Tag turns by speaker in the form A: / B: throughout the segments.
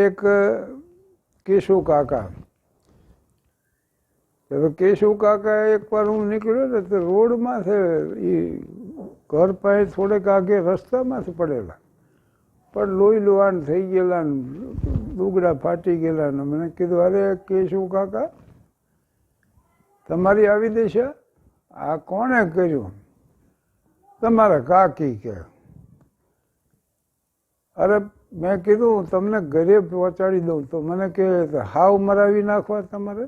A: એક કેશુ કાકા, કેશુ કાકા એકવાર હું નીકળ્યો ને તો રોડમાં છે એ ઘર પાસે થોડેક આગે રસ્તામાંથી પડેલા, પણ લોહી લુહાણ થઈ ગયેલા ને ડુગડા ફાટી ગયેલા ને મને કીધું, અરે કેશુ કાકા તમારી આવી દશા આ કોણે કર્યું? તમારા કાકી કે. અરે મેં કીધું તમને ઘરે પહોંચાડી દઉં તો મને કે હાવ મરાવી નાખવા તમારે?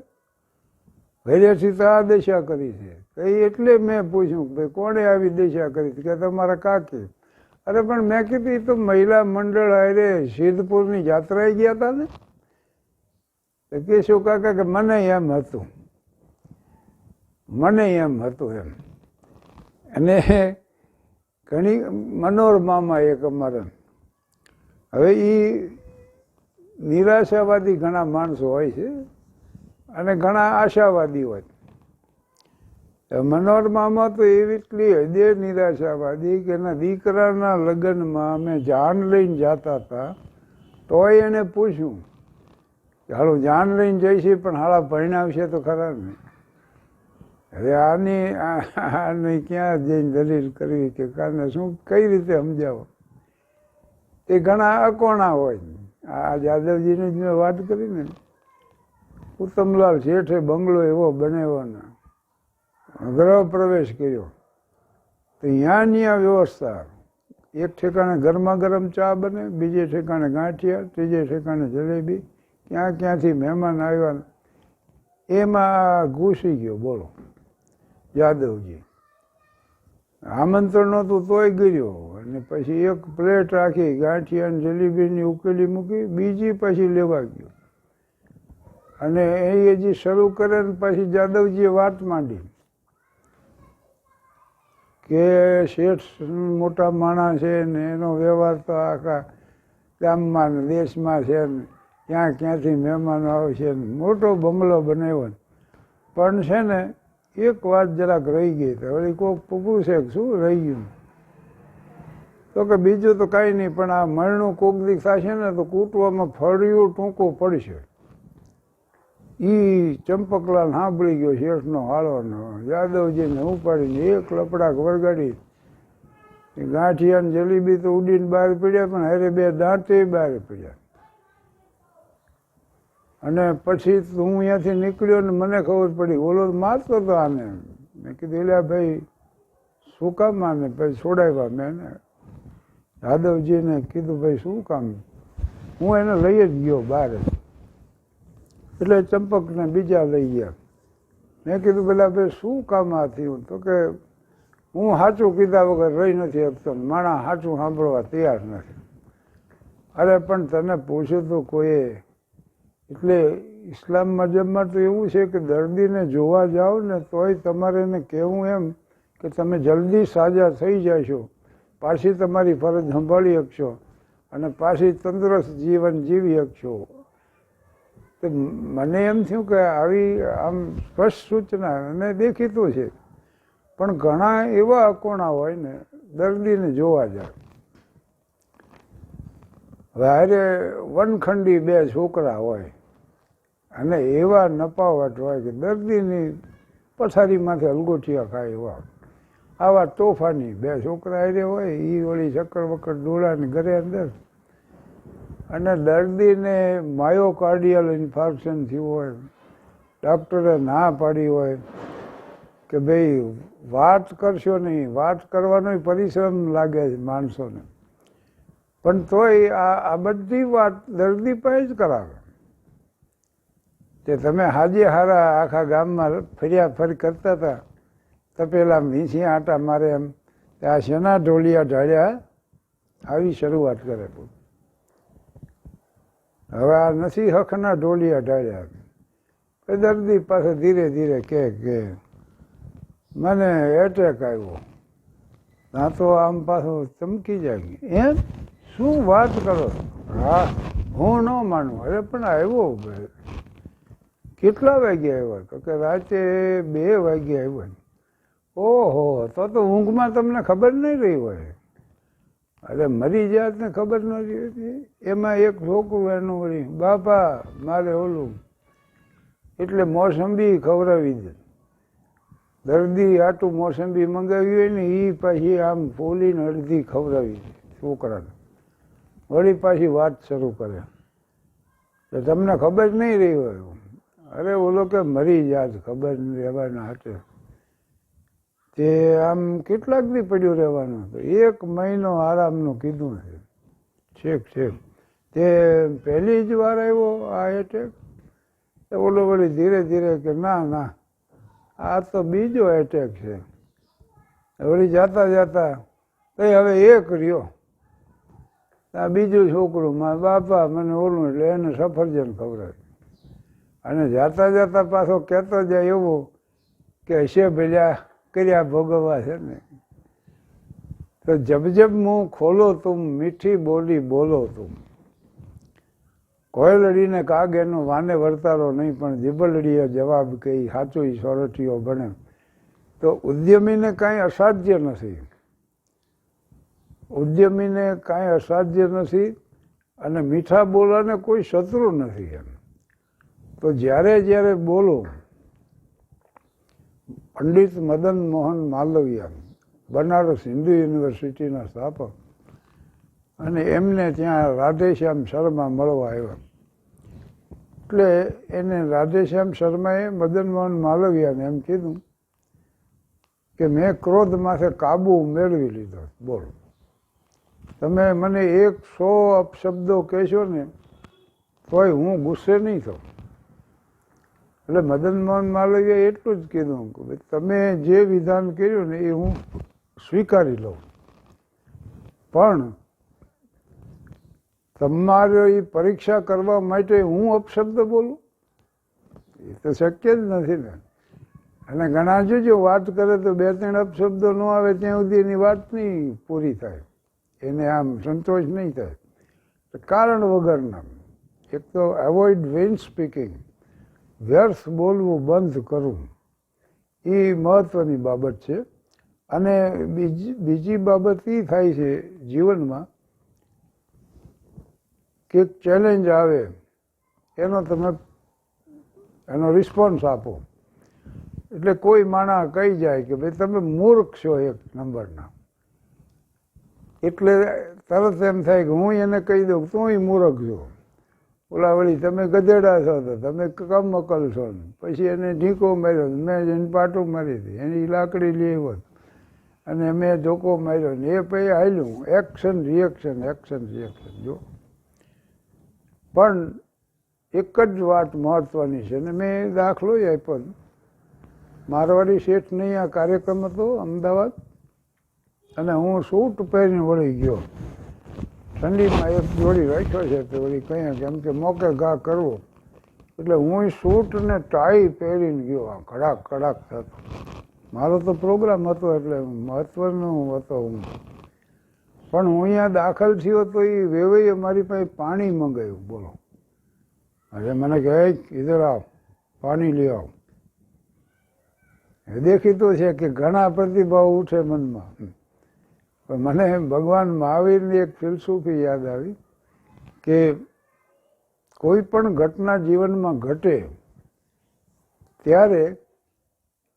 A: ઘરેથી તો આ દશા કરી છે એટલે મેં પૂછ્યું ભાઈ કોણે આવી દશા કરી કે તમારા કાકી. અરે પણ મેં કીધું એ તો મહિલા મંડળ હારે સિદ્ધપુરની યાત્રાએ ગયા હતા ને. તો કેશુ કાકા કે મને એમ હતું એમ. અને ઘણી મનોરમામાં એક અમારે, હવે એ નિરાશાવાદી ઘણા માણસો હોય છે અને ઘણા આશાવાદી હોય. મનોરમામાં તો એટલી હદે નિરાશાવાદી કે એના દીકરાના લગ્નમાં અમે જાન લઈને જતા હતા તોય એને પૂછ્યું કે હાલો જાન લઈને જઈશી પણ હાળા પરિણાવશે તો ખરા ને. હવે આની ક્યાં જઈને દલીલ કરવી કે કારણે શું કઈ રીતે સમજાવો? એ ઘણા અકોણા હોય. આ જાદવજીની જ મેં વાત કરી ને, ઉત્તમલાલ શેઠે બંગલો એવો બનાવ્યો, ગૃહ પ્રવેશ કર્યો તો ત્યાં વ્યવસ્થા, એક ઠેકાણે ગરમા ગરમ ચા બને, બીજે ઠેકાણે ગાંઠિયા, ત્રીજે ઠેકાણે જલેબી, ક્યાંથી મહેમાન આવ્યા એમાં ઘૂસી ગયો. બોલો યાદવજી, આમંત્રણ નહોતું તોય ગયો. અને પછી એક પ્લેટ રાખી ગાંઠિયા અને જલેબીની ઉકેલી મૂકી, બીજી પછી લેવા ગયો અને એ હજી શરૂ કરે ને પછી જાદવજીએ વાત માંડી કે શેઠ મોટા માણસ છે ને એનો વ્યવહાર તો આખા ગામમાં ને દેશમાં છે ને ક્યાંથી મહેમાનો આવશે ને મોટો બંગલો બનાવ્યો. પણ છે ને એક વાત જરાક રહી ગઈ. તો વળી કોઈક પૂછે શું રહી ગયું? તો કે બીજું તો કાંઈ નહીં, પણ આ મરણું કોક દી થશે ને તો કૂટવામાં ફળિયું ટૂંકું પડશે. એ ચંપકલાલ સાંભળી ગયો શેઠનો હાળોનો, યાદવજીને ઉપાડીને એક લપડાક વરગાડી. ગાંઠિયા ને જલેબી તો ઉડીને બહાર પડ્યા, પણ હારે બે દાંતે બહાર પડ્યા. અને પછી હું અહીંયાથી નીકળ્યો ને મને ખબર પડી ઓલો મારતો હતો આને. મેં કીધું એલા ભાઈ શું કામ આને? પછી છોડાવ્યા મેં ને યાદવજીને કીધું ભાઈ શું કામ? હું એને લઈ જ ગયો બહાર. એટલે ચંપકને બીજા લઈ ગયા. મેં કીધું પેલા ભાઈ શું કામ આ થયું? તો કે હું સાચું કીધા વગર રહી નથી શકતો, માણસ સાચું સાંભળવા તૈયાર નથી. અરે પણ તને પૂછ્યું તો કોઈએ? એટલે ઇસ્લામ મજહબમાં તો એવું છે કે દર્દીને જોવા જાઓ ને તોય તમારે એને કહેવું એમ કે તમે જલ્દી સાજા થઈ જશો, પાછી તમારી ફરજ સંભાળી શકશો અને પાછી તંદુરસ્ત જીવન જીવી શકશો. તો મને એમ થયું કે આવી આમ સ્પષ્ટ સૂચના અને દેખીતું છે, પણ ઘણા એવા અકોણા હોય ને દર્દીને જોવા જાય. હવે હારે વનખંડી બે છોકરા હોય અને એવા નપાવટ હોય કે દર્દીની પથારીમાંથી હલગોટિયા ખાય એવા. આવા તોફાની બે છોકરા હારે હોય, એ વળી ચક્કર વક્કર ડોળાને ઘરે અંદર. અને દર્દીને માયોકાર્ડિયલ ઇન્ફાર્ક્શન થયું હોય, ડૉક્ટરે ના પાડી હોય કે ભાઈ વાત કરશો નહીં, વાત કરવાનો પરિશ્રમ લાગે છે માણસોને, પણ તોય આ બધી વાત દર્દી પાસે જ કરાવે. તે તમે હાજે હારા આખા ગામમાં ફરી કરતા હતા તો પેલા મીસી આટા મારે એમ આ શેના ઢોલિયા ઢાળ્યા, આવી શરૂઆત કરે. હવે આ નથી હકના ઢોલિયા ઢાળ્યા. દર્દી પાસે ધીરે ધીરે કે મને એટેક આવ્યો. ના તો આમ પાછો ચમકી જાય. એમ શું વાત કરો? હા હું ન માનું. અરે પણ આવ્યો. કેટલા વાગે આવ્યો? તો કે રાતે 2 વાગે આવ્યો. ઓહો, તો ઊંઘમાં તમને ખબર નહીં રહી હોય. અરે મરી જાત ને ખબર નથી હોતી. એમાં એક છોકરું એનું વળી, બાપા મારે ઓલું, એટલે મોસંબી ખવડાવી દે. દર્દી આટું મોસંબી મંગાવી હોય ને એ પાછી આમ ફોલીને અડધી ખવડાવી દે છોકરાને. વળી પાછી વાત શરૂ કરે તો તમને ખબર નહીં રહી હોય. અરે ઓલો કે મરી જાત ખબર નહીં રહેવાના હાથે. તે આમ કેટલાક દી પડ્યું રહેવાનું. તો 1 મહિનો આરામનું કીધું છે. છેક તે પહેલી જ વાર આવ્યો આ એટેક. ઓલો વળી ધીરે ધીરે કે ના આ તો બીજો એટેક છે. વળી જાતા જાતા કઈ હવે એક રહ્યો. આ બીજું છોકરું મારા બાપા મને ઓલું, એટલે એને સફરજન ખવડાવ્યું. અને જાતા જાતા પાછો કહેતો જાય એવું કે હશે ભેલ્યા કર્યા ભોગવવા છે ને. તો જબ જબ મુંહ ખોલો તુમ, મીઠી બોલી બોલો તુમ. કોયલડીને કાગ એનો વાને વર્તારો નહીં, પણ જીબલડીએ જવાબ કહી સાચું સોરઠીઓ બને. તો ઉદ્યમીને કાંઈ અસાધ્ય નથી. ઉદ્યમીને કાંઈ અસાધ્ય નથી અને મીઠા બોલાને કોઈ શત્રુ નથી એમ. તો જ્યારે જ્યારે બોલો, પંડિત મદન મોહન માલવિયા, બનારસ હિન્દુ યુનિવર્સિટીના સ્થાપક, અને એમને ત્યાં રાધેશ્યામ શર્મા મળવા આવ્યા. એટલે એને રાધેશ્યામ શર્માએ મદન મોહન માલવિયાને એમ કીધું કે મેં ક્રોધ માથે કાબુ મેળવી લીધો. બોલો, તમે મને 100 અપશબ્દો કહેશો ને તોય હું ગુસ્સે નહીં થાઉં. એટલે મદન મોહન માલવીયાએ એટલું જ કીધું કે તમે જે વિધાન કર્યું ને એ હું સ્વીકારી લઉં, પણ તમારી પરીક્ષા કરવા માટે હું અપશબ્દ બોલું એ તો શક્ય જ નથી ને. અને ઘણા જો વાત કરે તો 2-3 અપશબ્દો ન આવે ત્યાં સુધી એની વાત નહીં પૂરી થાય, એને આમ સંતોષ નહીં થાય. કારણ વગરના. એક તો એવોઇડ વેઇન સ્પીકિંગ, વ્યર્થ બોલવું બંધ કરવું, એ મહત્વની બાબત છે. અને બીજી બાબત એ થાય છે જીવનમાં કે ચેલેન્જ આવે એનો રિસ્પોન્સ આપો. એટલે કોઈ માણસ કહી જાય કે ભાઈ તમે મૂર્ખ છો 1 નંબરના, એટલે તરત એમ થાય કે હું એને કહી દઉં તું મૂર્ખ છો. ઓલા વળી તમે ગધેડા છો તો તમે કમ અકલ છો. પછી એને ઢીકો માર્યો, મેં એને પાટું મારી હતી, એની લાકડી લઈ આવ્યો અને મેં ધોકો માર્યો ને એ પછી હાલ્યું. એક્શન રિએક્શન જો. પણ એક જ વાત મહત્વની છે ને મેં દાખલો આપ્યો. મારવાડી શેઠ નહીં આ કાર્યક્રમ હતો અમદાવાદ, અને હું સૂટ પહેરીને વળી ગયો. ઠંડીમાં એક જોડી રાખ્યો છે તો વળી કંઈ કેમ કે મોકે ઘા કરવો, એટલે હું સૂટ ને ટાઈ પહેરીને ગયો. કડાક થતો મારો તો પ્રોગ્રામ હતો એટલે મહત્વનો હતો હું. પણ હું અહીંયા દાખલ થયો તો એ વેવાઈએ મારી પાસે પાણી મંગાવ્યું. બોલો, અરે મને કહે ઇધર આવ, પાણી લઈ આવ. દેખીતું છે કે ઘણા પ્રતિભાવ ઉઠે મનમાં. પણ મને ભગવાન મહાવીરની એક ફિલસૂફી યાદ આવી કે કોઈ પણ ઘટના જીવનમાં ઘટે ત્યારે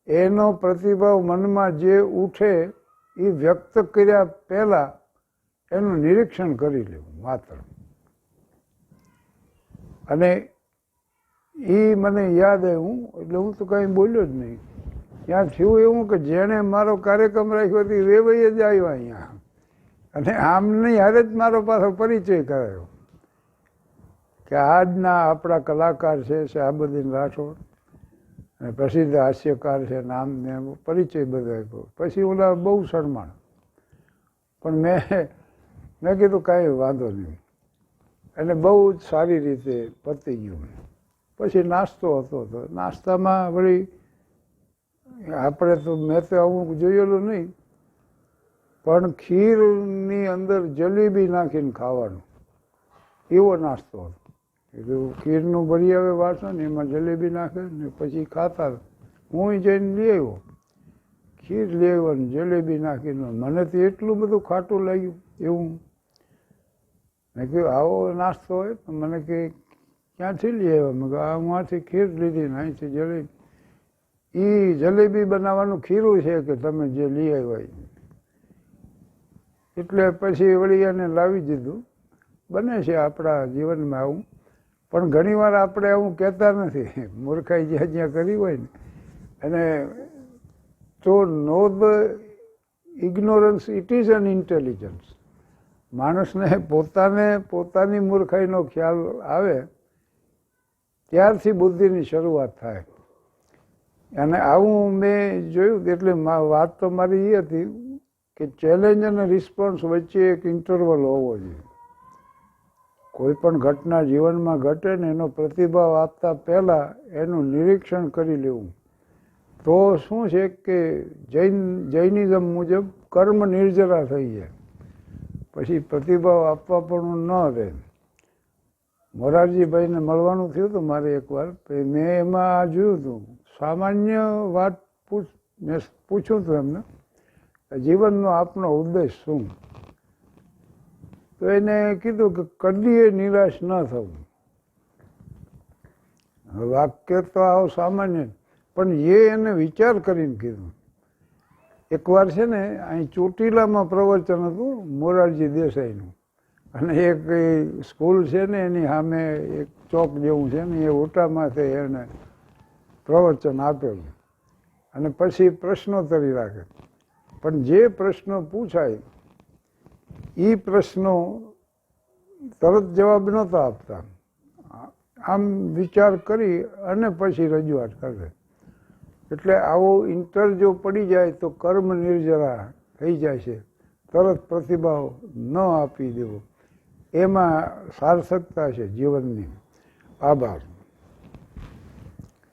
A: એનો પ્રતિભાવ મનમાં જે ઉઠે એ વ્યક્ત કર્યા પહેલા એનું નિરીક્ષણ કરી લેવું માત્ર. અને એ મને યાદ આવ્યું એટલે હું તો કંઈ બોલ્યો જ નહીં. ત્યાં થયું એવું કે જેણે મારો કાર્યક્રમ રાખ્યો હતો એ વેવાઈએ જ આવ્યો અહીંયા, અને આમની હારે જ મારો પાછો પરિચય કરાયો કે આજના આપણા કલાકાર છે શાહબુદ્દીન રાઠોડ, અને પ્રસિદ્ધ હાસ્યકાર છે, નામને પરિચય બધો આપ્યો. પછી ઓલા બહુ શરમાણ, પણ મેં કીધું કાંઈ વાંધો નહીં, અને બહુ જ સારી રીતે પતી ગયું. પછી નાસ્તો હતો તો નાસ્તામાં વળી આપણે તો મેં તો આવું જોયેલું નહીં, પણ ખીરની અંદર જલેબી નાખીને ખાવાનું એવો નાસ્તો હતો. એટલે ખીરનું ભરી આવે વાસણ, એમાં જલેબી નાખે ને પછી ખાતા. હું જઈને લઈ આવ્યો, ખીર લઈ આવ્યો ને જલેબી નાખીને. મને તો એટલું બધું ખાટું લાગ્યું એવું મેં કહ્યું આવો નાસ્તો હોય તો મને કે ક્યાંથી લઈ આવ્યા? મેં કહ્યું હું આથી ખીર લીધી ને અહીંથી જલેબી. એ જલેબી બનાવવાનું ખીરું છે કે તમે જે લઈ આવ્યા એ. એટલે પછી વળી એને લાવી દીધું. બને છે આપણા જીવનમાં આવું, પણ ઘણીવાર આપણે આવું કહેતા નથી. મૂર્ખાઈ જ્યાં જ્યાં કરી હોય ને, અને તો know the ignorance it is an intelligence. માણસને પોતાની મૂર્ખાઈનો ખ્યાલ આવે ત્યારથી બુદ્ધિની શરૂઆત થાય. અને આવું મેં જોયું. એટલે વાત તો મારી એ હતી કે ચેલેન્જ અને રિસ્પોન્સ વચ્ચે એક ઇન્ટરવલ હોવો જોઈએ. કોઈ પણ ઘટના જીવનમાં ઘટે ને એનો પ્રતિભાવ આપતા પહેલાં એનું નિરીક્ષણ કરી લેવું. તો શું છે કે જૈનિઝમ મુજબ કર્મ નિર્જરા થઈ જાય, પછી પ્રતિભાવ આપવા પણ ન રહે. મોરારજીભાઈને મળવાનું થયું હતું મારે એકવાર. મેં એમાં જોયું હતું, સામાન્ય વાત મેં પૂછ્યું હતું એમને, જીવનનો આપનો ઉદ્દેશ શું? તો એને કીધું કે કદીએ નિરાશ ન થવું. વાક્ય તો આવું સામાન્ય, પણ એને વિચાર કરીને કીધું. એકવાર છે ને અહીં ચોટીલામાં પ્રવચન હતું મોરારજી દેસાઈનું, અને એક સ્કૂલ છે ને એની સામે એક ચોક જેવું છે ને, એ ઓટામાંથી એને પ્રવચન આપેલું. અને પછી પ્રશ્નોત્તરી રાખે. પણ જે પ્રશ્નો પૂછાય એ પ્રશ્નો તરત જવાબ નહોતા આપતા. આમ વિચાર કરી અને પછી રજૂઆત કરે. એટલે આવો ઇન્ટર જો પડી જાય તો કર્મ નિર્જરા થઈ જાય છે. તરત પ્રતિભાવ ન આપી દેવો, એમાં સાર્થકતા છે જીવનની. આભાર.